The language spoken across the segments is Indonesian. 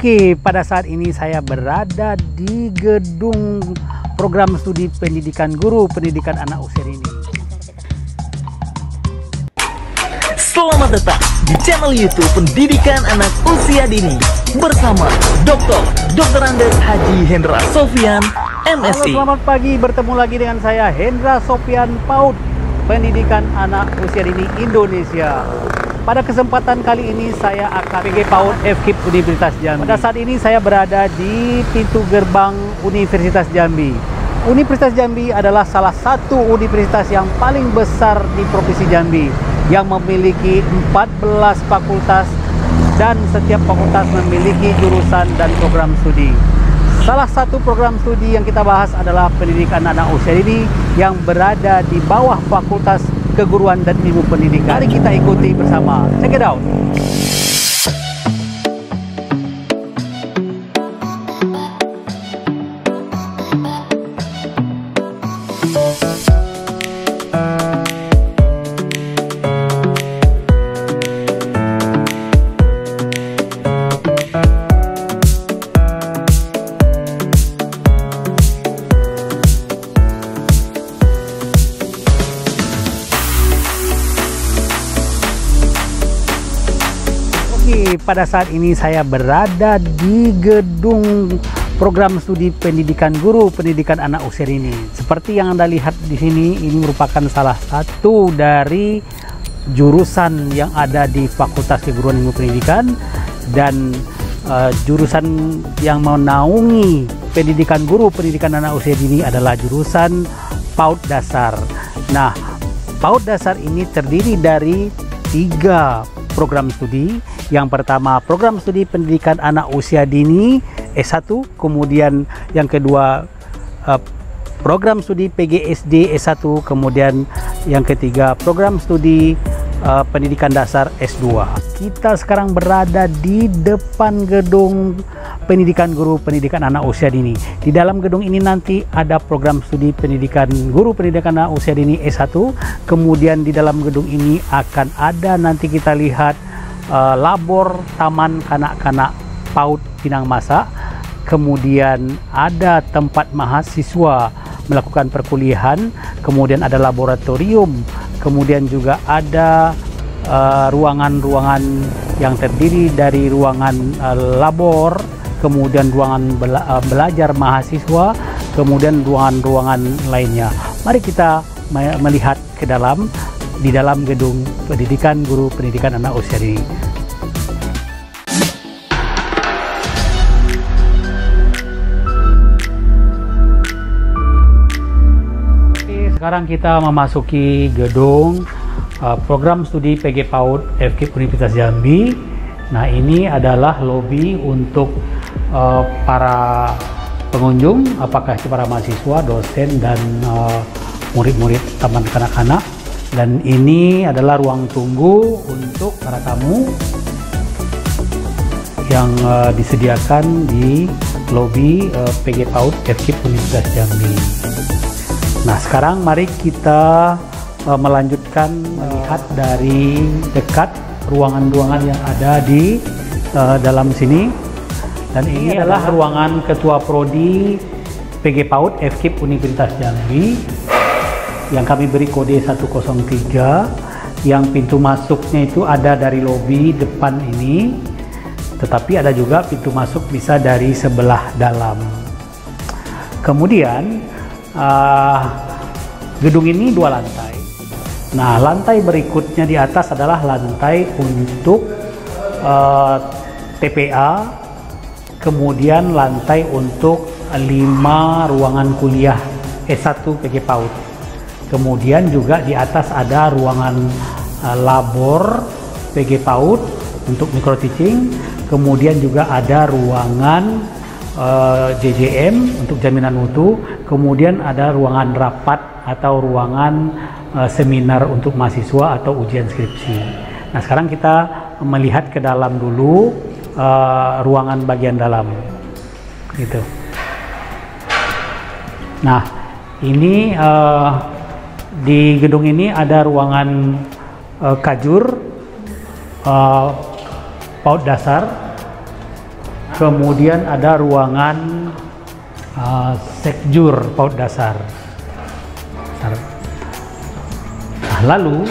Oke, pada saat ini saya berada di gedung program studi pendidikan guru pendidikan anak usia dini. Selamat datang di channel YouTube Pendidikan Anak Usia Dini bersama Dr. Andes Haji Hendra Sofyan, MSI. Halo, selamat pagi. Bertemu lagi dengan saya Hendra Sofyan, PAUD Pendidikan Anak Usia Dini Indonesia. Pada kesempatan kali ini saya akan PG PAUD FKIP Universitas Jambi. Pada saat ini saya berada di pintu gerbang Universitas Jambi. Universitas Jambi adalah salah satu universitas yang paling besar di Provinsi Jambi yang memiliki 14 fakultas dan setiap fakultas memiliki jurusan dan program studi. Salah satu program studi yang kita bahas adalah pendidikan anak usia dini yang berada di bawah Fakultas Keguruan dan Ilmu Pendidikan. Mari kita ikuti bersama. Check it out. Pada saat ini saya berada di gedung program studi pendidikan guru pendidikan anak usia dini. Seperti yang Anda lihat di sini, ini merupakan salah satu dari jurusan yang ada di Fakultas Keguruan Ilmu Pendidikan dan jurusan yang menaungi pendidikan guru pendidikan anak usia dini adalah jurusan PAUD dasar. Nah, PAUD dasar ini terdiri dari 3 program studi. Yang pertama, program studi pendidikan anak usia dini S1, kemudian yang kedua program studi PGSD S1, kemudian yang ketiga program studi pendidikan dasar S2. Kita sekarang berada di depan gedung pendidikan guru pendidikan anak usia dini. Di dalam gedung ini nanti ada program studi pendidikan guru pendidikan anak usia dini S1, kemudian di dalam gedung ini akan ada, nanti kita lihat, labor taman kanak-kanak PAUD Pinang Masa, kemudian ada tempat mahasiswa melakukan perkuliahan, kemudian ada laboratorium, kemudian juga ada ruangan-ruangan yang terdiri dari ruangan labor, kemudian ruangan belajar mahasiswa, kemudian ruangan-ruangan lainnya. Mari kita melihat ke dalam, di dalam gedung pendidikan guru pendidikan anak usia dini. Oke, sekarang kita memasuki gedung program studi PG PAUD FKIP Universitas Jambi. Nah, ini adalah lobi untuk para pengunjung, apakah itu para mahasiswa, dosen, dan murid-murid taman kanak-kanak. Dan ini adalah ruang tunggu untuk para tamu yang disediakan di lobi PG PAUD FKIP Universitas Jambi. Nah, sekarang mari kita melanjutkan melihat dari dekat ruangan-ruangan yang ada di dalam sini. Dan ini adalah ruangan Ketua Prodi PG PAUD FKIP Universitas Jambi yang kami beri kode 103, yang pintu masuknya itu ada dari lobi depan ini, tetapi ada juga pintu masuk bisa dari sebelah dalam. Kemudian gedung ini 2 lantai. Nah, lantai berikutnya di atas adalah lantai untuk TPA, kemudian lantai untuk 5 ruangan kuliah S1 PG PAUD. Kemudian juga di atas ada ruangan labor PG PAUD untuk micro teaching. Kemudian juga ada ruangan JJM untuk jaminan mutu. Kemudian ada ruangan rapat atau ruangan seminar untuk mahasiswa atau ujian skripsi. Nah, sekarang kita melihat ke dalam dulu, ruangan bagian dalam gitu. Nah, ini di gedung ini ada ruangan kajur PAUD dasar. kemudian ada ruangan sekjur PAUD dasar. Nah, lalu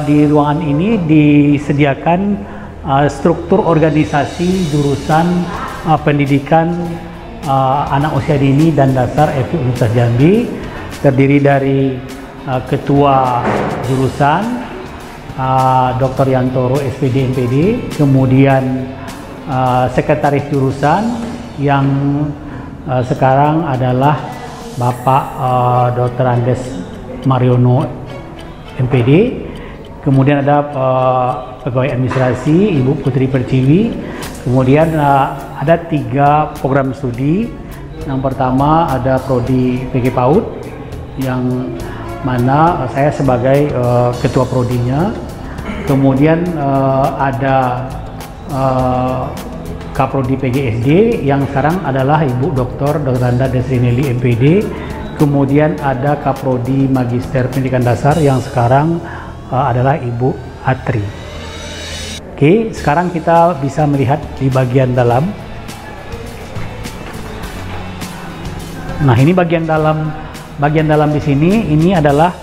di ruangan ini disediakan struktur organisasi jurusan pendidikan anak usia dini dan dasar FIU Universitas Jambi, terdiri dari ketua jurusan Dr. Yantoro SPD MPD, kemudian sekretaris jurusan yang sekarang adalah Bapak Dr. Andes Mariono MPD, kemudian ada pegawai administrasi Ibu Putri Perciwi, kemudian ada 3 program studi. Yang pertama ada Prodi PG PAUD yang mana saya sebagai ketua prodinya, kemudian ada Kaprodi PGSD yang sekarang adalah Ibu Dr. Randa Desrinelli MPD, kemudian ada Kaprodi Magister Pendidikan Dasar yang sekarang adalah Ibu Atri. Oke, sekarang kita bisa melihat di bagian dalam. Nah, ini bagian dalam di sini, ini adalah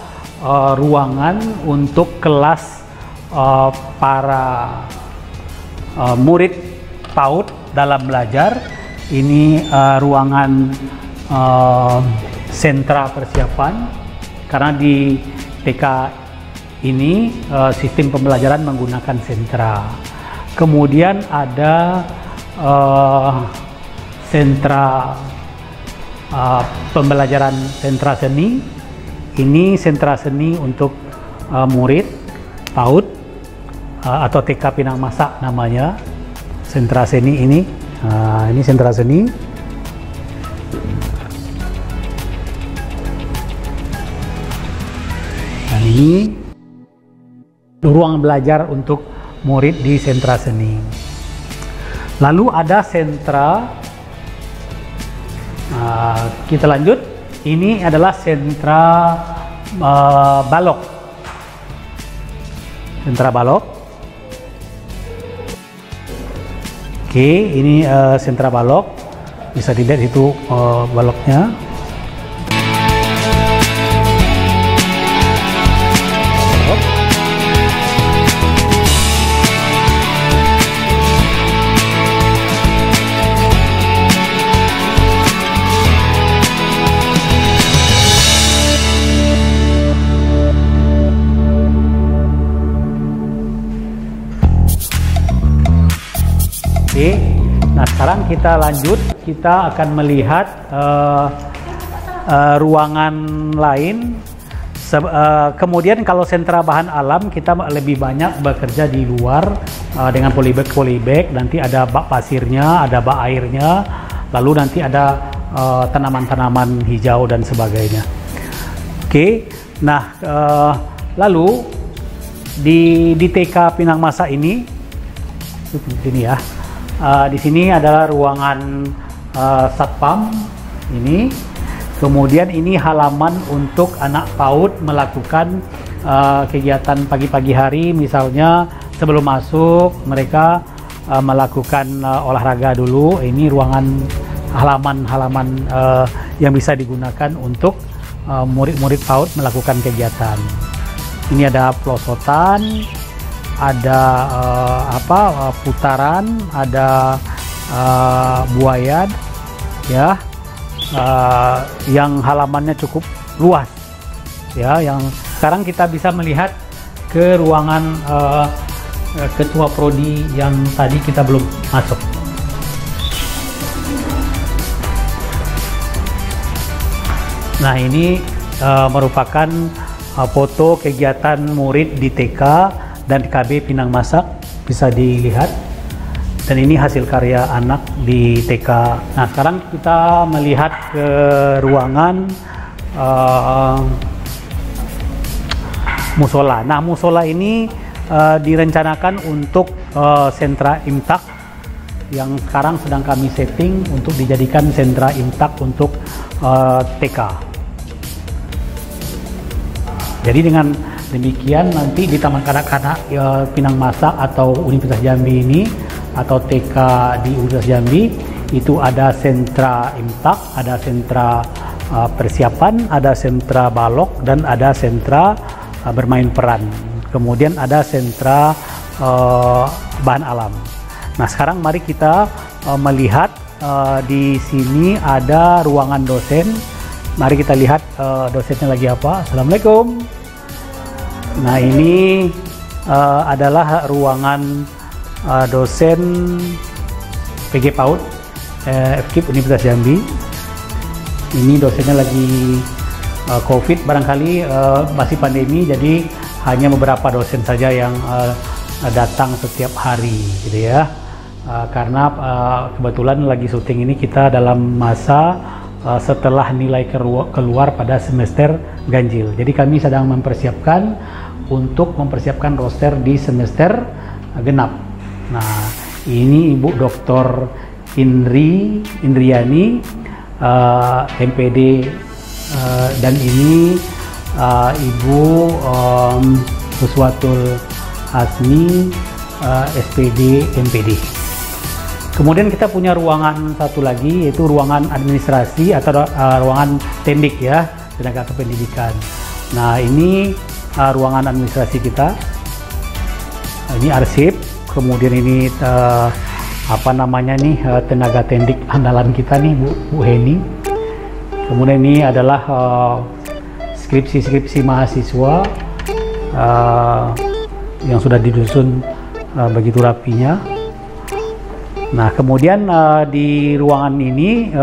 ruangan untuk kelas para murid PAUD dalam belajar. Ini ruangan sentra persiapan, karena di TK ini sistem pembelajaran menggunakan sentra. Kemudian ada sentra pembelajaran sentra seni. Ini sentra seni untuk murid PAUD atau TK Pinang Masak namanya. Sentra seni ini, ini sentra seni. Dan ini ruang belajar untuk murid di sentra seni. Lalu ada sentra, kita lanjut. Ini adalah sentra balok. Sentra balok. Oke, ini sentra balok, bisa dilihat itu baloknya. Oke, nah sekarang kita lanjut, kita akan melihat ruangan lain. Kemudian kalau sentra bahan alam kita lebih banyak bekerja di luar dengan polybag, nanti ada bak pasirnya, ada bak airnya, lalu nanti ada tanaman-tanaman hijau dan sebagainya. Oke, nah lalu di TK Pinang Masak ini ya. Di sini adalah ruangan satpam ini, kemudian ini halaman untuk anak PAUD melakukan kegiatan pagi-pagi hari, misalnya sebelum masuk mereka melakukan olahraga dulu. Ini ruangan halaman-halaman yang bisa digunakan untuk murid-murid PAUD melakukan kegiatan. Ini ada pelosotan, ada putaran, ada buayan, ya, yang halamannya cukup luas, ya. Yang sekarang kita bisa melihat ke ruangan ketua prodi yang tadi kita belum masuk. Nah, ini merupakan foto kegiatan murid di TK dan KB Pinang Masak, bisa dilihat. Dan ini hasil karya anak di TK. Nah, sekarang kita melihat ke ruangan musola. Nah, musola ini direncanakan untuk sentra imtak yang sekarang sedang kami setting untuk dijadikan sentra imtak untuk TK. Jadi dengan demikian nanti di Taman Kanak-Kanak Pinang Masak atau Universitas Jambi ini atau TK di Universitas Jambi itu ada sentra imtak, ada sentra persiapan, ada sentra balok, dan ada sentra bermain peran. Kemudian ada sentra bahan alam. Nah, sekarang mari kita melihat di sini ada ruangan dosen. Mari kita lihat dosennya lagi apa. Assalamualaikum. Nah, ini adalah ruangan dosen PG PAUD FKIP Universitas Jambi. Ini dosennya lagi COVID, barangkali masih pandemi, jadi hanya beberapa dosen saja yang datang setiap hari, gitu ya. Karena kebetulan lagi syuting ini kita dalam masa setelah nilai keluar pada semester ganjil. Jadi kami sedang mempersiapkan untuk mempersiapkan roster di semester genap. Nah, ini Ibu Dr. Indriani, MPD, dan ini Ibu Uswatul Asmi, SPD, MPD. Kemudian kita punya ruangan satu lagi, yaitu ruangan administrasi atau ruangan tendik ya, tenaga kependidikan. Nah, ini ruangan administrasi kita. Ini arsip. Kemudian ini apa namanya nih, tenaga tendik andalan kita nih, Bu Heni. Kemudian ini adalah skripsi mahasiswa yang sudah disusun begitu rapinya. Nah, kemudian di ruangan ini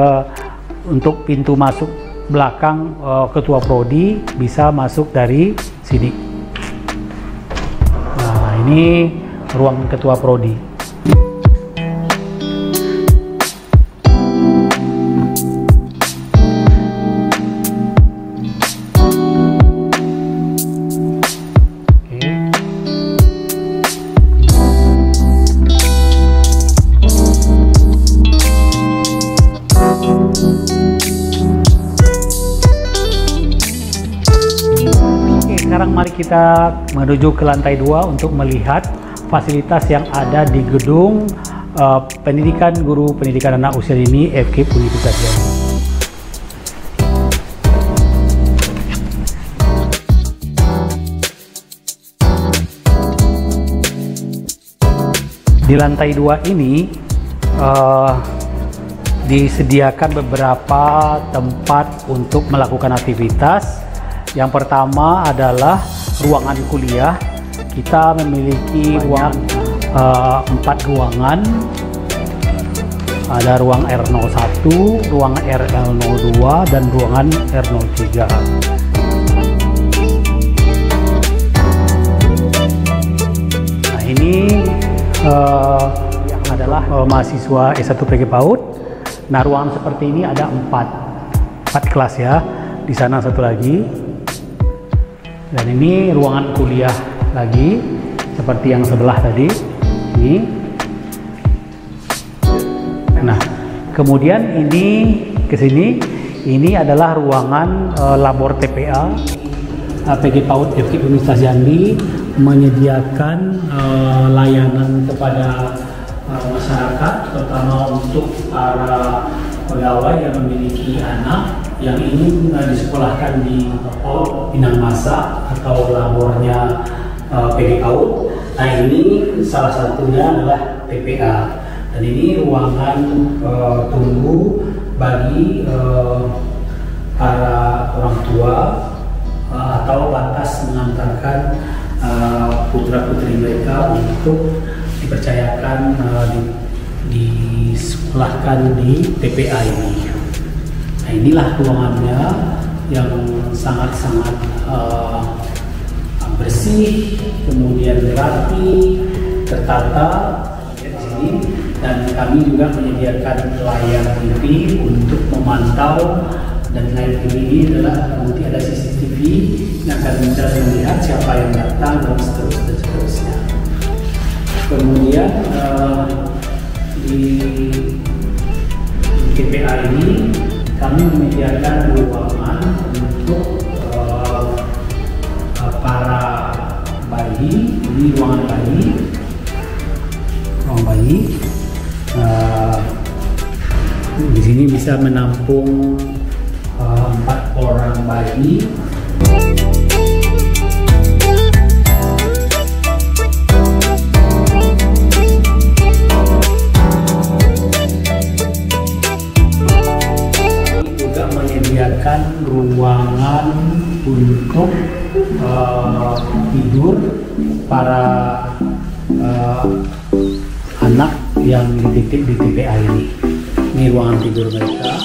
untuk pintu masuk belakang ketua prodi bisa masuk dari sini. Nah, ini ruang ketua prodi. Sekarang mari kita menuju ke lantai 2 untuk melihat fasilitas yang ada di gedung pendidikan guru pendidikan anak usia dini FKIP Universitas Jambi. Di lantai 2 ini disediakan beberapa tempat untuk melakukan aktivitas. Yang pertama adalah ruangan kuliah. Kita memiliki ruang 4 ruangan. Ada ruang R01, ruang RL02, dan ruangan R03. Nah, ini adalah mahasiswa S1 PG PAUD. Nah, ruangan seperti ini ada 4 kelas ya. Di sana satu lagi. Dan ini ruangan kuliah lagi, seperti yang sebelah tadi. Ini. Nah, kemudian ini ke sini. Ini adalah ruangan labor TPA. PG PAUD FKIP Universitas Jambi menyediakan layanan kepada masyarakat, terutama untuk para pegawai yang memiliki anak yang ingin disekolahkan di PAUD Pinang Masa atau labornya PG PAUD. Nah, ini salah satunya adalah TPA, dan ini ruangan tunggu bagi para orang tua atau lantas mengantarkan putra-putri mereka untuk dipercayakan disekolahkan di TPA ini. Nah, inilah ruangannya yang sangat-sangat bersih, kemudian rapi, tertata di sini, dan kami juga menyediakan layar TV untuk memantau, dan layar TV ini adalah nanti ada CCTV yang akan bisa melihat siapa yang datang dan seterusnya. Kemudian di TPA ini kami menyediakan ruangan untuk para bayi. Ini ruangan bayi. bayi. Di sini bisa menampung 4 orang bayi. Juga menyediakan ruangan untuk tidur para anak yang dititip di TPA ini. Ini ruangan tidur mereka.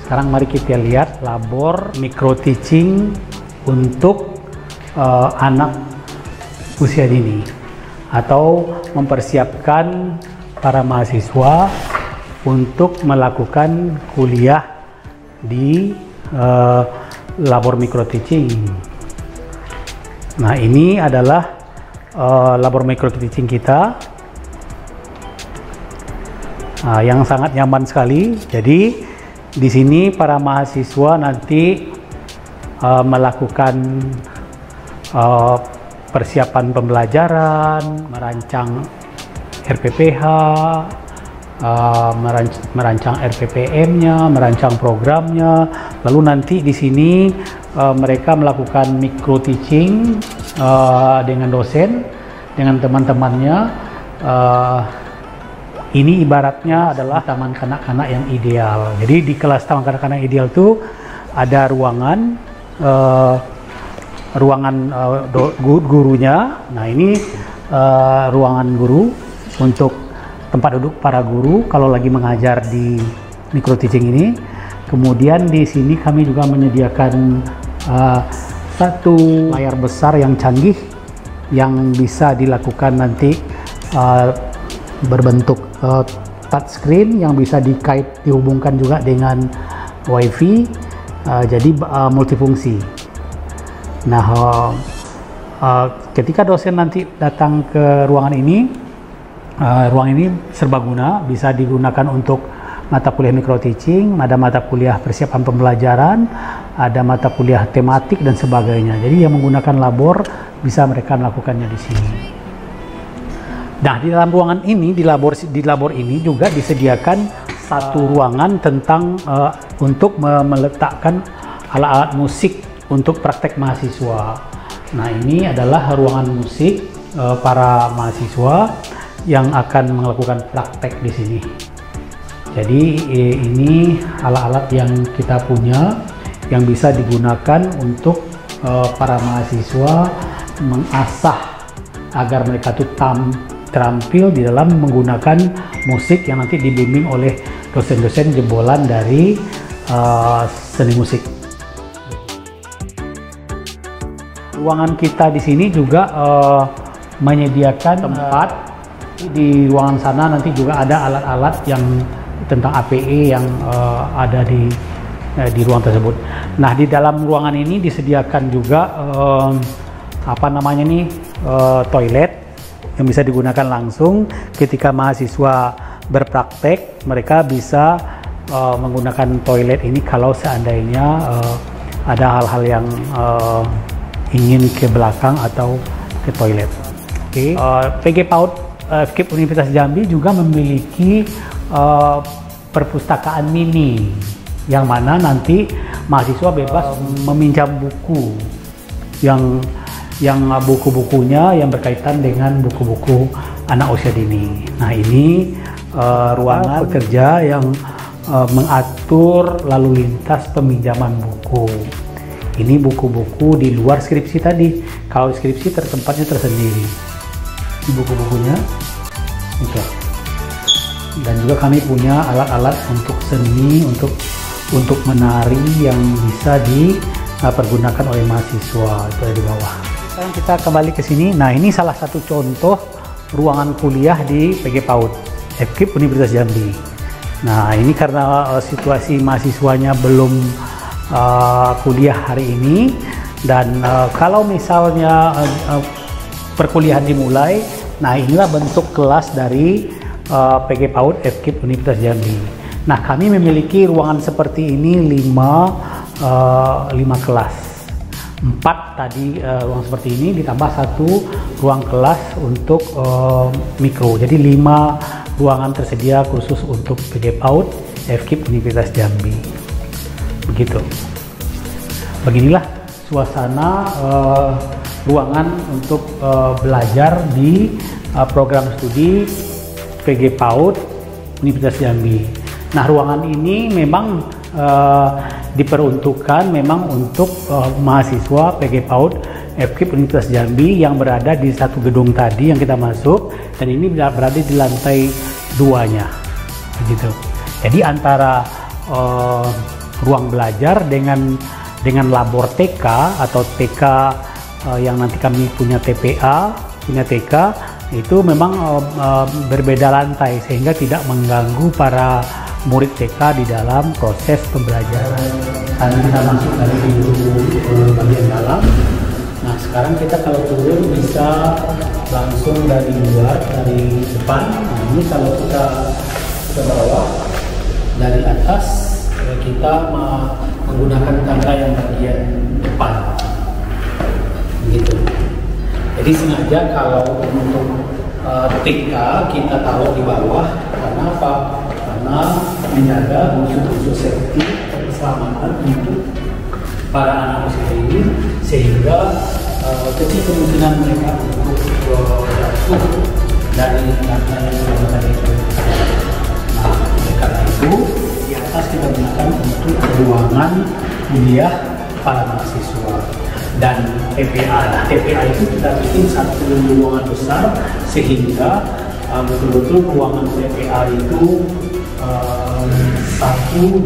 Sekarang mari kita lihat labor micro teaching untuk anak usia dini, atau mempersiapkan para mahasiswa untuk melakukan kuliah di labor micro teaching. Nah, ini adalah labor micro teaching kita yang sangat nyaman sekali. Jadi di sini para mahasiswa nanti melakukan persiapan pembelajaran, merancang RPPH, merancang RPPM-nya, merancang programnya. Lalu nanti di sini mereka melakukan micro teaching dengan dosen, dengan teman-temannya. Ini ibaratnya adalah taman kanak-kanak yang ideal. Jadi di kelas taman kanak-kanak ideal itu ada ruangan gurunya. Nah, ini ruangan guru untuk tempat duduk para guru kalau lagi mengajar di micro teaching ini. Kemudian di sini kami juga menyediakan satu layar besar yang canggih yang bisa dilakukan nanti berbentuk touchscreen yang bisa dihubungkan juga dengan WiFi, jadi multifungsi. Nah, ketika dosen nanti datang ke ruangan ini serbaguna, bisa digunakan untuk mata kuliah micro teaching, ada mata kuliah persiapan pembelajaran, ada mata kuliah tematik dan sebagainya. Jadi yang menggunakan labor bisa mereka melakukannya di sini. Nah, di dalam ruangan ini, di labor ini juga disediakan satu ruangan tentang untuk meletakkan alat-alat musik untuk praktek mahasiswa. Nah, ini adalah ruangan musik para mahasiswa yang akan melakukan praktek di sini. Jadi ini alat-alat yang kita punya yang bisa digunakan untuk para mahasiswa mengasah agar mereka tuh terampil di dalam menggunakan musik yang nanti dibimbing oleh dosen-dosen jebolan dari seni musik. Ruangan kita di sini juga menyediakan tempat. Di ruangan sana nanti juga ada alat-alat yang tentang APE yang ada di ruang tersebut. Nah, di dalam ruangan ini disediakan juga toilet yang bisa digunakan langsung ketika mahasiswa berpraktek. Mereka bisa menggunakan toilet ini kalau seandainya ada hal-hal yang ingin ke belakang atau ke toilet. Oke. PG PAUD FKIP Universitas Jambi juga memiliki perpustakaan mini yang mana nanti mahasiswa bebas meminjam buku yang buku-bukunya yang berkaitan dengan buku-buku anak usia dini. Nah, ini ruangan pekerja yang mengatur lalu lintas peminjaman buku. Ini buku-buku di luar skripsi tadi. Kalau skripsi tempatnya tersendiri. Ini buku-bukunya. Dan juga kami punya alat-alat untuk seni, untuk menari yang bisa dipergunakan oleh mahasiswa. Itu ada di bawah. Sekarang kita kembali ke sini. Nah, ini salah satu contoh ruangan kuliah di PG PAUD FKIP Universitas Jambi. Nah, ini karena situasi mahasiswanya belum kuliah hari ini. Dan kalau misalnya perkuliahan dimulai, nah inilah bentuk kelas dari PG PAUD FKIP Universitas Jambi. Nah, kami memiliki ruangan seperti ini 5 kelas. 4 tadi ruang seperti ini ditambah 1 ruang kelas untuk mikro. Jadi 5 ruangan tersedia khusus untuk PG PAUD FKIP Universitas Jambi. Begitu. Beginilah suasana ruangan untuk belajar di program studi PG PAUD Universitas Jambi. Nah, ruangan ini memang diperuntukkan memang untuk mahasiswa PG PAUD FKIP Universitas Jambi yang berada di satu gedung tadi yang kita masuk, dan ini berada di lantai 2-nya, begitu. Jadi antara ruang belajar dengan labor TK atau TK yang nanti kami punya TPA, punya TK, itu memang berbeda lantai sehingga tidak mengganggu para murid TK di dalam proses pembelajaran. Tadi kita masuk dari pintu bagian dalam. Nah, sekarang kita kalau turun bisa langsung dari luar, dari depan. Nah, ini kalau kita ke bawah dari atas, kita menggunakan tangga yang bagian depan, begitu. Jadi sengaja kalau untuk TK kita taruh di bawah, karena apa? Karena menjaga unsur-unsur safety keselamatan untuk para anak usia ini, sehingga kecil kemungkinan mereka untuk jatuh dari tangga yang sudah tadi. Nah, karena itu di atas kita gunakan untuk ruangan kuliah para mahasiswa. Dan TPA, nah TPA itu kita bikin satu ruangan besar sehingga betul-betul ruangan TPA itu satu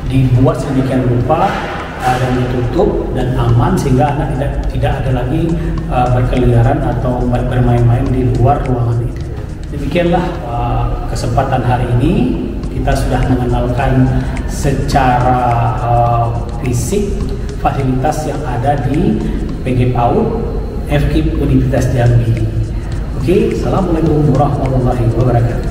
dibuat sedemikian rupa dan ditutup dan aman sehingga anak tidak ada lagi berkeliaran atau bermain-main di luar ruangan itu. Demikianlah kesempatan hari ini kita sudah mengenalkan secara fisik fasilitas yang ada di PG PAUD FKIP Universitas Jambi. Oke, assalamualaikum warahmatullahi wabarakatuh.